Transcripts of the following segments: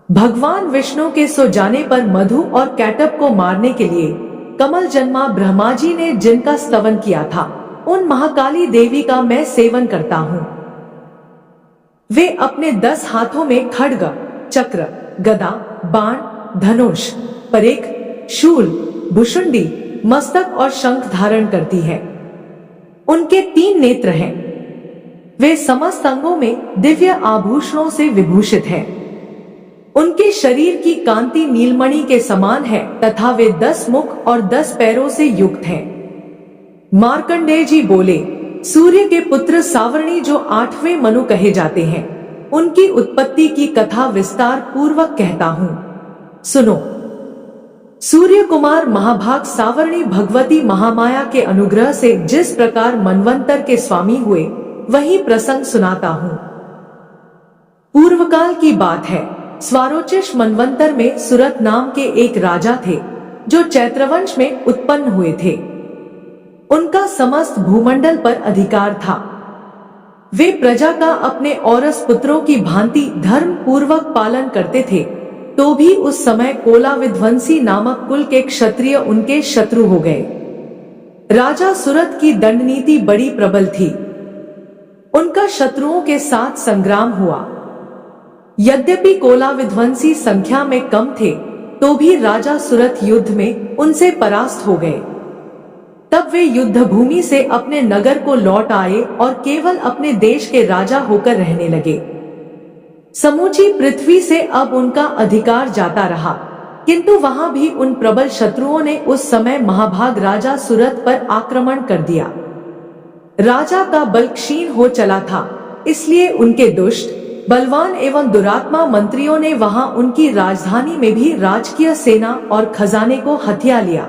भगवान विष्णु के सो जाने पर मधु और कैटब को मारने के लिए कमल जन्मा ब्रह्मा जी ने जिनका स्तवन किया था, उन महाकाली देवी का मैं सेवन करता हूँ। वे अपने 10 हाथों में खड्ग, चक्र, गदा, बाण, धनुष, परेख, शूल, भुशुंडी, मस्तक और शंख धारण करती है। उनके 3 नेत्र हैं। वे समस्त अंगों में दिव्य आभूषणों से विभूषित हैं। उनके शरीर की कांति नीलमणि के समान है तथा वे 10 मुख और 10 पैरों से युक्त हैं। मार्कंडेय जी बोले, सूर्य के पुत्र सावर्णी जो 8वें मनु कहे जाते हैं, उनकी उत्पत्ति की कथा विस्तार पूर्वक कहता हूँ, सुनो। सूर्य कुमार महाभाग सावर्णी भगवती महामाया के अनुग्रह से जिस प्रकार मनवंतर के स्वामी हुए, वही प्रसंग सुनाता हूँ। पूर्वकाल की बात है। स्वारोचिष मनवंतर में सुरत नाम के एक राजा थे, जो चैत्रवंश में उत्पन्न हुए थे। उनका समस्त भूमंडल पर अधिकार था। वे प्रजा का अपने औरस पुत्रों की भांति धर्म पूर्वक पालन करते थे, तो भी उस समय कोला विध्वंसी नामक कुल के क्षत्रिय उनके शत्रु हो गए। राजा सुरत की दंड नीति बड़ी प्रबल थी। उनका शत्रुओं के साथ संग्राम हुआ। यद्यपि कोला विध्वंसी संख्या में कम थे, तो भी राजा सुरत युद्ध में उनसे परास्त हो गए। तब वे युद्ध भूमि से अपने नगर को लौट आए और केवल अपने देश के राजा होकर रहने लगे। समूची पृथ्वी से अब उनका अधिकार जाता रहा, किंतु वहां भी उन प्रबल शत्रुओं ने उस समय महाभाग राजा सुरत पर आक्रमण कर दिया। राजा का बल क्षीण हो चला था, इसलिए उनके दुष्ट, बलवान एवं दुरात्मा मंत्रियों ने वहां उनकी राजधानी में भी राजकीय सेना और खजाने को हथिया लिया।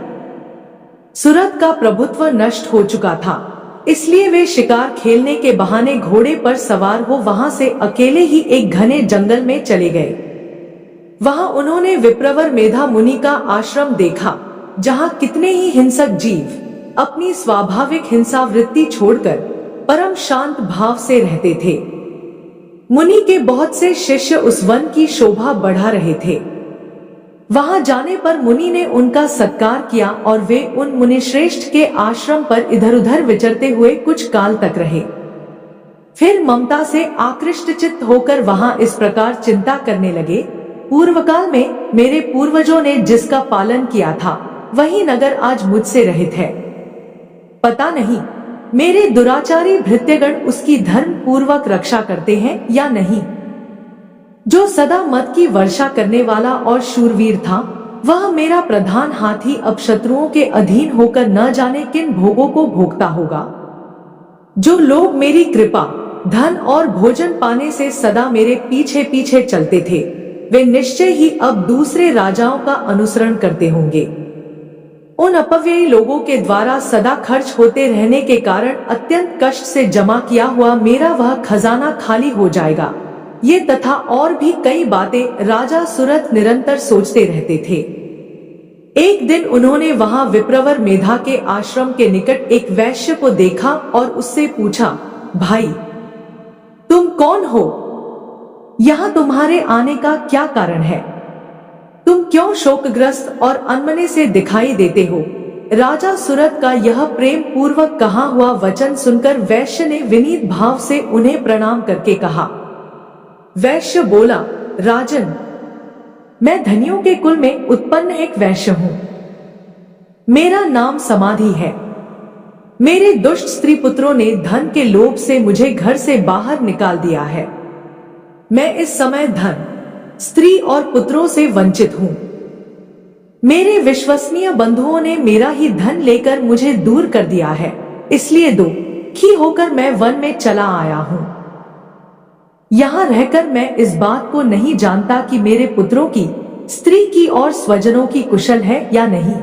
सुरत का प्रभुत्व नष्ट हो चुका था, इसलिए वे शिकार खेलने के बहाने घोड़े पर सवार हो वहां से अकेले ही एक घने जंगल में चले गए। वहां उन्होंने विप्रवर मेधा मुनि का आश्रम देखा, जहां कितने ही हिंसक जीव अपनी स्वाभाविक हिंसा वृत्ति छोड़कर परम शांत भाव से रहते थे। मुनि के बहुत से शिष्य उस वन की शोभा बढ़ा रहे थे। वहां जाने पर मुनि ने उनका सत्कार किया और वे उन मुनिश्रेष्ठ के आश्रम पर इधर उधर विचरते हुए कुछ काल तक रहे। फिर ममता से आकृष्ट चित्त होकर वहां इस प्रकार चिंता करने लगे, पूर्वकाल में मेरे पूर्वजों ने जिसका पालन किया था, वही नगर आज मुझसे रहित है। पता नहीं मेरे दुराचारी भृत्यगण उसकी धर्म पूर्वक रक्षा करते हैं या नहीं। जो सदा मत की वर्षा करने वाला और शूरवीर था, वह मेरा प्रधान हाथी अब शत्रुओं के अधीन होकर न जाने किन भोगों को भोगता होगा। जो लोग मेरी कृपा, धन और भोजन पाने से सदा मेरे पीछे पीछे चलते थे, वे निश्चय ही अब दूसरे राजाओं का अनुसरण करते होंगे। उन अपव्ययी लोगों के द्वारा सदा खर्च होते रहने के कारण अत्यंत कष्ट से जमा किया हुआ मेरा वह खजाना खाली हो जाएगा। ये तथा और भी कई बातें राजा सुरत निरंतर सोचते रहते थे। एक दिन उन्होंने वहां विप्रवर मेधा के आश्रम के निकट एक वैश्य को देखा और उससे पूछा, भाई तुम कौन हो? यहाँ तुम्हारे आने का क्या कारण है? तुम क्यों शोकग्रस्त और अनमने से दिखाई देते हो? राजा सुरत का यह प्रेम पूर्वक कहा हुआ वचन सुनकर वैश्य ने विनीत भाव से उन्हें प्रणाम करके कहा। वैश्य बोला, राजन, मैं धनियों के कुल में उत्पन्न एक वैश्य हूं। मेरा नाम समाधि है। मेरे दुष्ट स्त्री पुत्रों ने धन के लोभ से मुझे घर से बाहर निकाल दिया है। मैं इस समय धन, स्त्री और पुत्रों से वंचित हूं। मेरे विश्वसनीय बंधुओं ने मेरा ही धन लेकर मुझे दूर कर दिया है, इसलिए दुखी होकर मैं वन में चला आया हूं। यहाँ रहकर मैं इस बात को नहीं जानता कि मेरे पुत्रों की, स्त्री की और स्वजनों की कुशल है या नहीं।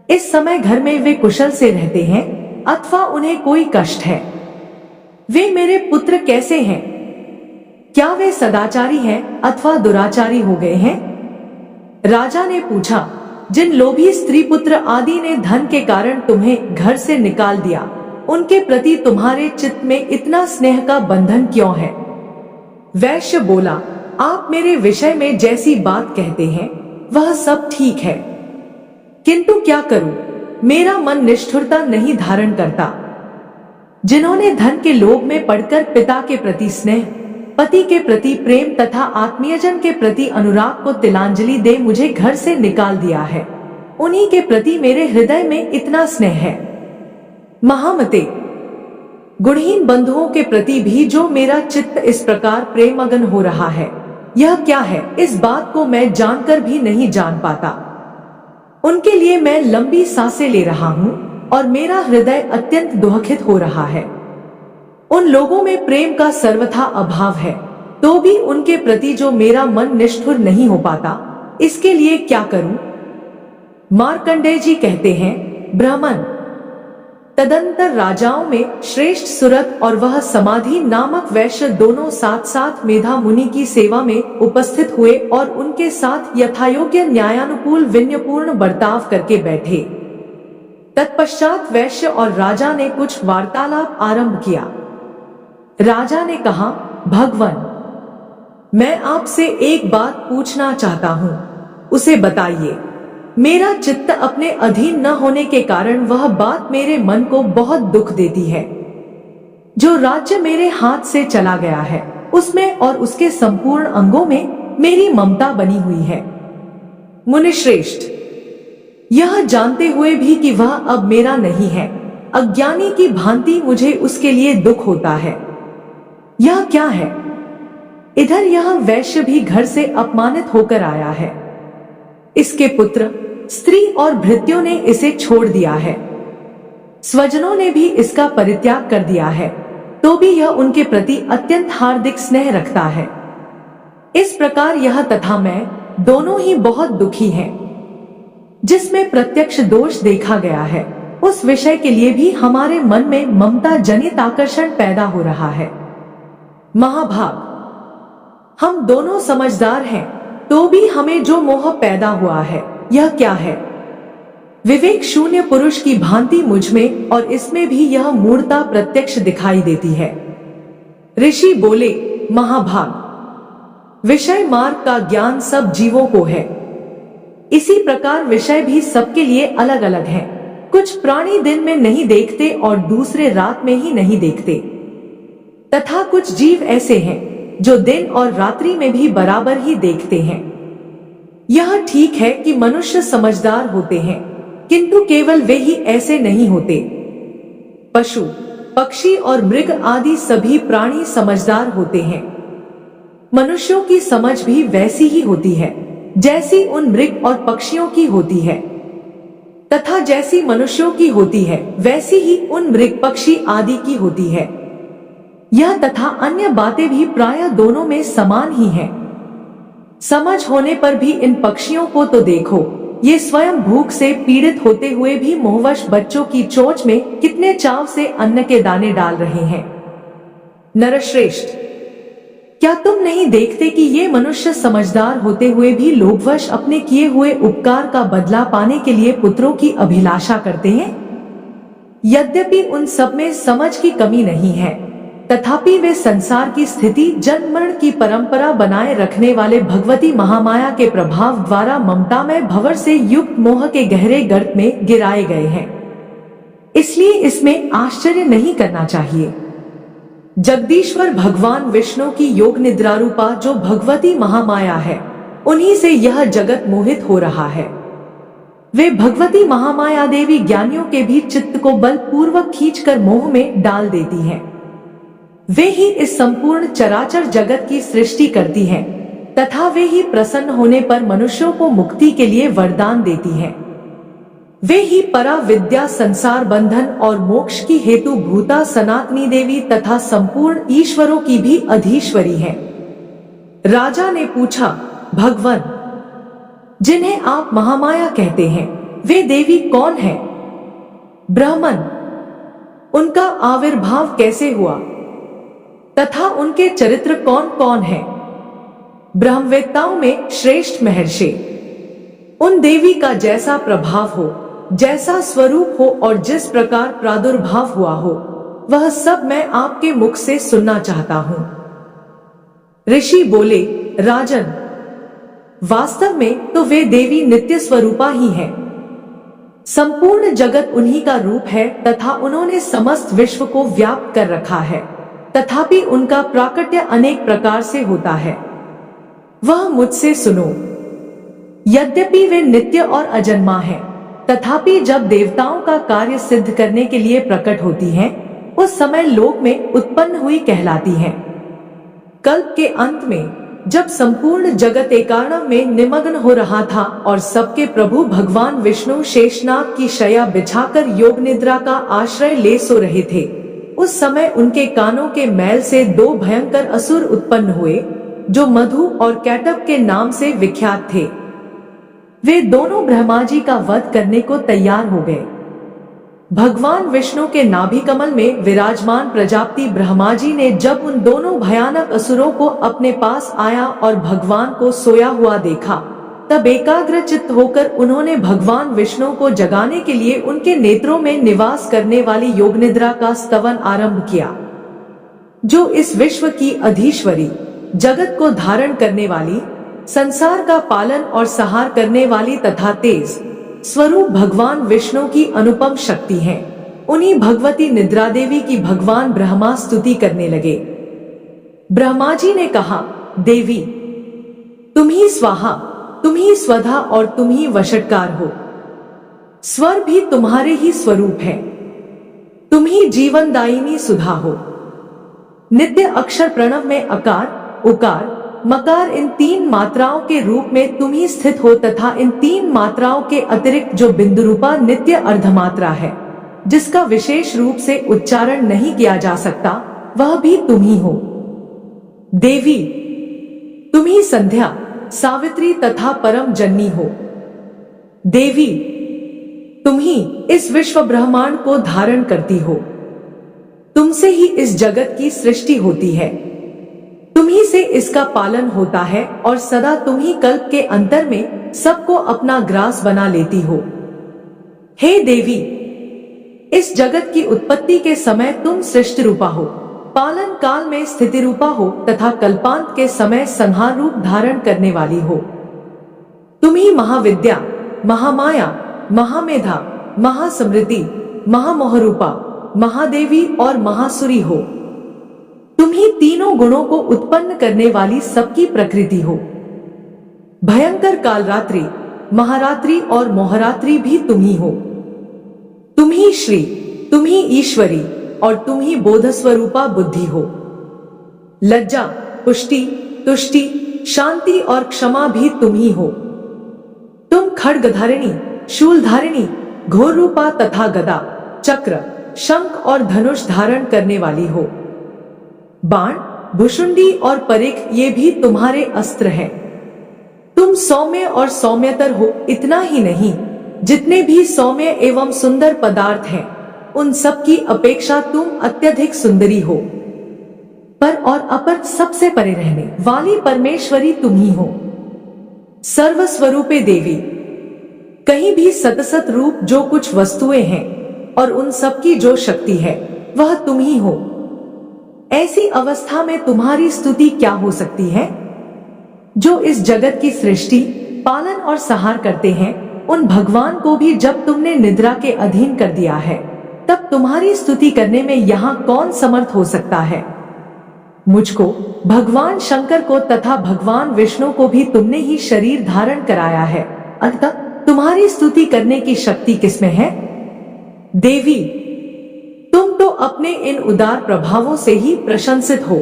इस समय घर में वे कुशल से रहते हैं अथवा उन्हें कोई कष्ट है। वे मेरे पुत्र कैसे हैं? क्या वे सदाचारी हैं अथवा दुराचारी हो गए हैं? राजा ने पूछा, जिन लोभी स्त्री पुत्र आदि ने धन के कारण तुम्हें घर से निकाल दिया, उनके प्रति तुम्हारे चित्त में इतना स्नेह का बंधन क्यों है? वैश्य बोला, आप मेरे विषय में जैसी बात कहते हैं वह सब ठीक है, किंतु क्या करूं, मेरा मन निष्ठुरता नहीं धारण करता। जिन्होंने धन के लोभ में पड़कर पिता के प्रति स्नेह, पति के प्रति प्रेम तथा आत्मीयजन के प्रति अनुराग को तिलांजलि दे मुझे घर से निकाल दिया है, उन्हीं के प्रति मेरे हृदय में इतना स्नेह है। महामते, गुणहीन बंधुओं के प्रति भी जो मेरा चित्त इस प्रकार प्रेममगन हो रहा है, यह क्या है, इस बात को मैं जानकर भी नहीं जान पाता। उनके लिए मैं लंबी सांसें ले रहा हूँ और मेरा हृदय अत्यंत दुखित हो रहा है। उन लोगों में प्रेम का सर्वथा अभाव है, तो भी उनके प्रति जो मेरा मन निष्ठुर नहीं हो पाता, इसके लिए क्या करूं? मार्कंडेय जी कहते हैं, ब्राह्मण, तदंतर राजाओं में श्रेष्ठ सुरत और वह समाधि नामक वैश्य दोनों साथ साथ मेधा मुनि की सेवा में उपस्थित हुए और उनके साथ यथायोग्य न्यायानुकूल विनयपूर्ण बर्ताव करके बैठे। तत्पश्चात वैश्य और राजा ने कुछ वार्तालाप आरंभ किया। राजा ने कहा, भगवन, मैं आपसे एक बात पूछना चाहता हूँ, उसे बताइए। मेरा चित्त अपने अधीन न होने के कारण वह बात मेरे मन को बहुत दुख देती है। जो राज्य मेरे हाथ से चला गया है, उसमें और उसके संपूर्ण अंगों में मेरी ममता बनी हुई है। मुनिश्रेष्ठ, यह जानते हुए भी कि वह अब मेरा नहीं है, अज्ञानी की भांति मुझे उसके लिए दुख होता है। यह क्या है? इधर यह वैश्य भी घर से अपमानित होकर आया है। इसके पुत्र, स्त्री और भृत्यों ने इसे छोड़ दिया है। स्वजनों ने भी इसका परित्याग कर दिया है, तो भी यह उनके प्रति अत्यंत हार्दिक स्नेह रखता है। इस प्रकार यह तथा मैं दोनों ही बहुत दुखी हैं। जिसमें प्रत्यक्ष दोष देखा गया है, उस विषय के लिए भी हमारे मन में ममता जनित आकर्षण पैदा हो रहा है। महाभाग, हम दोनों समझदार हैं, तो भी हमें जो मोह पैदा हुआ है, यह क्या है? विवेक शून्य पुरुष की भांति मुझ में और इसमें भी यह मूढ़ता प्रत्यक्ष दिखाई देती है। ऋषि बोले, महाभाग, विषय मार्ग का ज्ञान सब जीवों को है। इसी प्रकार विषय भी सबके लिए अलग अलग है। कुछ प्राणी दिन में नहीं देखते और दूसरे रात में ही नहीं देखते, तथा कुछ जीव ऐसे हैं जो दिन और रात्रि में भी बराबर ही देखते हैं। यह ठीक है कि मनुष्य समझदार होते हैं, किंतु केवल वे ही ऐसे नहीं होते। पशु, पक्षी और मृग आदि सभी प्राणी समझदार होते हैं। मनुष्यों की समझ भी वैसी ही होती है जैसी उन मृग और पक्षियों की होती है, तथा जैसी मनुष्यों की होती है वैसी ही उन मृग पक्षी आदि की होती है। यह तथा अन्य बातें भी प्रायः दोनों में समान ही हैं। समझ होने पर भी इन पक्षियों को तो देखो, ये स्वयं भूख से पीड़ित होते हुए भी मोहवश बच्चों की चोंच में कितने चाव से अन्न के दाने डाल रहे हैं। नरश्रेष्ठ, क्या तुम नहीं देखते कि ये मनुष्य समझदार होते हुए भी लोभवश अपने किए हुए उपकार का बदला पाने के लिए पुत्रों की अभिलाषा करते हैं? यद्यपि उन सब में समझ की कमी नहीं है, तथापि वे संसार की स्थिति जन्म मरण की परंपरा बनाए रखने वाले भगवती महामाया के प्रभाव द्वारा ममता में भंवर से युक्त मोह के गहरे गर्त में गिराए गए हैं। इसलिए इसमें आश्चर्य नहीं करना चाहिए। जगदीश्वर भगवान विष्णु की योग निद्रा रूपा जो भगवती महामाया है, उन्हीं से यह जगत मोहित हो रहा है। वे भगवती महामाया देवी ज्ञानियों के भी चित्त को बलपूर्वक खींचकर मोह में डाल देती हैं। वे ही इस संपूर्ण चराचर जगत की सृष्टि करती हैं, तथा वे ही प्रसन्न होने पर मनुष्यों को मुक्ति के लिए वरदान देती हैं। वे ही परा विद्या, संसार बंधन और मोक्ष की हेतु भूता सनातनी देवी तथा संपूर्ण ईश्वरों की भी अधीश्वरी हैं। राजा ने पूछा, भगवन, जिन्हें आप महामाया कहते हैं, वे देवी कौन है? ब्राह्मण, उनका आविर्भाव कैसे हुआ तथा उनके चरित्र कौन कौन है? ब्रह्मवेत्ताओं में श्रेष्ठ महर्षि। उन देवी का जैसा प्रभाव हो, जैसा स्वरूप हो और जिस प्रकार प्रादुर्भाव हुआ हो, वह सब मैं आपके मुख से सुनना चाहता हूँ। ऋषि बोले, राजन, वास्तव में तो वे देवी नित्य स्वरूपा ही हैं। संपूर्ण जगत उन्हीं का रूप है तथा उन्होंने समस्त विश्व को व्याप्त कर रखा है, तथापि उनका प्राकट्य अनेक प्रकार से होता है। वह मुझसे सुनो। यद्यपि वे नित्य और अजन्मा हैं, तथापि जब देवताओं का कार्य सिद्ध करने के लिए प्रकट होती हैं, उस समय लोक में उत्पन्न हुई कहलाती हैं। कल्प के अंत में जब संपूर्ण जगत एकार्णव में निमग्न हो रहा था और सबके प्रभु भगवान विष्णु शेषनाग की शया बिछाकर योग निद्रा का आश्रय ले सो रहे थे, उस समय उनके कानों के मैल से दो भयंकर असुर उत्पन्न हुए, जो मधु और कैटभ के नाम से विख्यात थे। वे दोनों ब्रह्मा जी का वध करने को तैयार हो गए। भगवान विष्णु के नाभि कमल में विराजमान प्रजापति ब्रह्मा जी ने जब उन दोनों भयानक असुरों को अपने पास आया और भगवान को सोया हुआ देखा, तब एकाग्र चित्त होकर उन्होंने भगवान विष्णु को जगाने के लिए उनके नेत्रों में निवास करने वाली योग निद्रा का स्तवन आरंभ किया, जो इस विश्व की अधीश्वरी, जगत को धारण करने वाली, संसार का पालन और सहार करने वाली तथा तेज स्वरूप भगवान विष्णु की अनुपम शक्ति है। उन्हीं भगवती निद्रा देवी की भगवान ब्रह्मा स्तुति करने लगे। ब्रह्मा जी ने कहा, देवी, तुम ही स्वाहा, तुम ही स्वधा और तुम ही वषटकार हो। स्वर भी तुम्हारे ही स्वरूप है। तुम ही जीवनदायिनी सुधा हो। नित्य अक्षर प्रणव में अकार, उकार, मकार इन तीन मात्राओं के रूप में तुम ही स्थित हो तथा इन तीन मात्राओं के अतिरिक्त जो बिंदु रूपा नित्य अर्धमात्रा है, जिसका विशेष रूप से उच्चारण नहीं किया जा सकता, वह भी तुम ही हो। देवी, तुम ही संध्या, सावित्री तथा परम जननी हो। देवी, तुम ही इस विश्व ब्रह्मांड को धारण करती हो। तुमसे ही इस जगत की सृष्टि होती है। तुम्ही से इसका पालन होता है और सदा तुम ही कल्प के अंतर में सबको अपना ग्रास बना लेती हो। हे देवी, इस जगत की उत्पत्ति के समय तुम सृष्टि रूपा हो, पालन काल में स्थिति रूपा हो तथा कल्पांत के समय संहार रूप धारण करने वाली हो। तुम ही महाविद्या, महामाया, महामेधा, महासमृद्धि, महामोहरूपा, महादेवी और महासुरी हो। तुम ही तीनों गुणों को उत्पन्न करने वाली सबकी प्रकृति हो। भयंकर कालरात्रि, महारात्रि और मोहरात्रि भी तुम ही हो। तुम ही श्री, तुम ही ईश्वरी और तुम ही बोध स्वरूपा बुद्धि हो। लज्जा, पुष्टि, तुष्टि, शांति और क्षमा भी तुम ही हो। तुम खड्गधारिणी, शूलधारिणी, घोर रूपा तथा गदा, चक्र, शंख और धनुष धारण करने वाली हो। बाण, भुषुंडी और परिख ये भी तुम्हारे अस्त्र हैं। तुम सौम्य और सौम्यतर हो। इतना ही नहीं, जितने भी सौम्य एवं सुंदर पदार्थ हैं, उन सब की अपेक्षा तुम अत्यधिक सुंदरी हो। पर और अपर सबसे परे रहने वाली परमेश्वरी तुम ही हो। सर्वस्वरूपे देवी, कहीं भी सतसत रूप जो कुछ वस्तुएं हैं और उन सब की जो शक्ति है, वह तुम ही हो। ऐसी अवस्था में तुम्हारी स्तुति क्या हो सकती है? जो इस जगत की सृष्टि, पालन और सहार करते हैं, उन भगवान को भी जब तुमने निद्रा के अधीन कर दिया है, तब तुम्हारी स्तुति करने में यहाँ कौन समर्थ हो सकता है? मुझको, भगवान शंकर को तथा भगवान विष्णु को भी तुमने ही शरीर धारण कराया है, अतः तुम्हारी स्तुति करने की शक्ति किसमें है? देवी, तुम तो अपने इन उदार प्रभावों से ही प्रशंसित हो।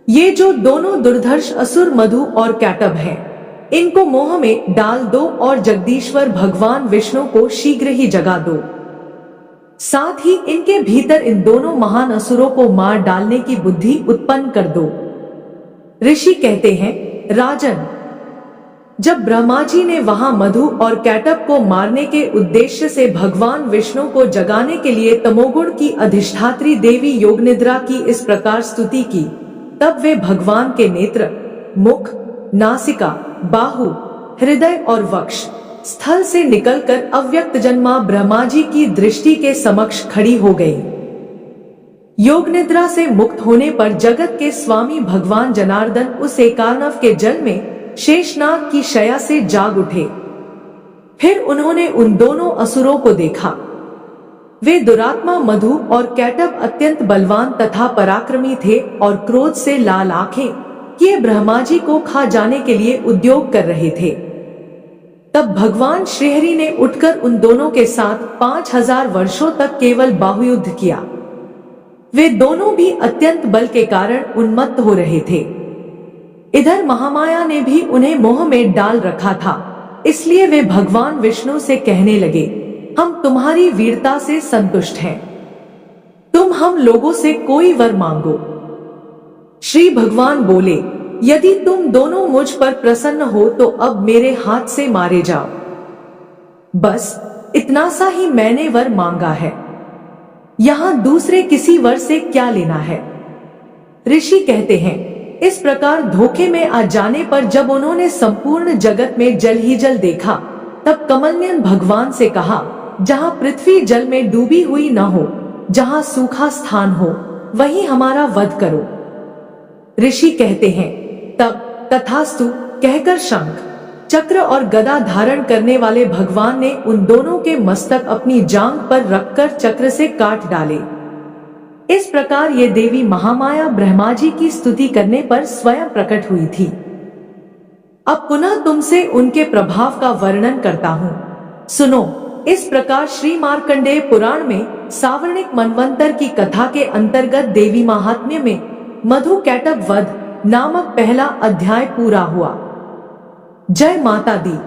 ये जो दोनों दुर्धर्ष असुर मधु और कैटभ हैं, इनको मोह में डाल दो और जगदीश्वर भगवान विष्णु को शीघ्र ही जगा दो। साथ ही इनके भीतर इन दोनों महान असुरों को मार डालने की बुद्धि उत्पन्न कर दो। ऋषि कहते हैं, राजन, जब ब्रह्मा जी ने वहां मधु और कैटभ को मारने के उद्देश्य से भगवान विष्णु को जगाने के लिए तमोगुण की अधिष्ठात्री देवी योगनिद्रा की इस प्रकार स्तुति की, तब वे भगवान के नेत्र, मुख, नासिका, बाहु, हृदय और वक्ष स्थल से निकलकर अव्यक्त जन्मा ब्रह्मा जी की दृष्टि के समक्ष खड़ी हो गई। योग निद्रा से मुक्त होने पर जगत के स्वामी भगवान जनार्दन उस एकार्णव के जल में शेषनाग की शया से जाग उठे। फिर उन्होंने उन दोनों असुरों को देखा। वे दुरात्मा मधु और कैटब अत्यंत बलवान तथा पराक्रमी थे और क्रोध से लाल आंखें किए ब्रह्मा जी को खा जाने के लिए उद्योग कर रहे थे। तब भगवान श्रीहरि ने उठकर उन दोनों के साथ 5000 वर्षों तक केवल बाहुयुद्ध किया। वे दोनों भी अत्यंत बल के कारण उन्मत्त हो रहे थे। इधर महामाया ने भी उन्हें मोह में डाल रखा था, इसलिए वे भगवान विष्णु से कहने लगे, हम तुम्हारी वीरता से संतुष्ट हैं, तुम हम लोगों से कोई वर मांगो। श्री भगवान बोले, यदि तुम दोनों मुझ पर प्रसन्न हो तो अब मेरे हाथ से मारे जाओ। बस इतना सा ही मैंने वर मांगा है, यहां दूसरे किसी वर से क्या लेना है। ऋषि कहते हैं, इस प्रकार धोखे में आ जाने पर जब उन्होंने संपूर्ण जगत में जल ही जल देखा, तब कमलनयन भगवान से कहा, जहां पृथ्वी जल में डूबी हुई न हो, जहां सूखा स्थान हो, वहीं हमारा वध करो। ऋषि कहते हैं, तब तथास्तु कहकर शंख, चक्र और गदा धारण करने वाले भगवान ने उन दोनों के मस्तक अपनी जांघ पर रखकर चक्र से काट डाले। इस प्रकार ये देवी महामाया ब्रह्मा जी की स्तुति करने पर स्वयं प्रकट हुई थी। अब पुनः तुमसे उनके प्रभाव का वर्णन करता हूँ, सुनो। इस प्रकार श्री मार्कंडेय पुराण में सावर्णिक मनवंतर की कथा के अंतर्गत देवी महात्म्य में मधु कैटब वध नामक पहला अध्याय पूरा हुआ। जय माता दी।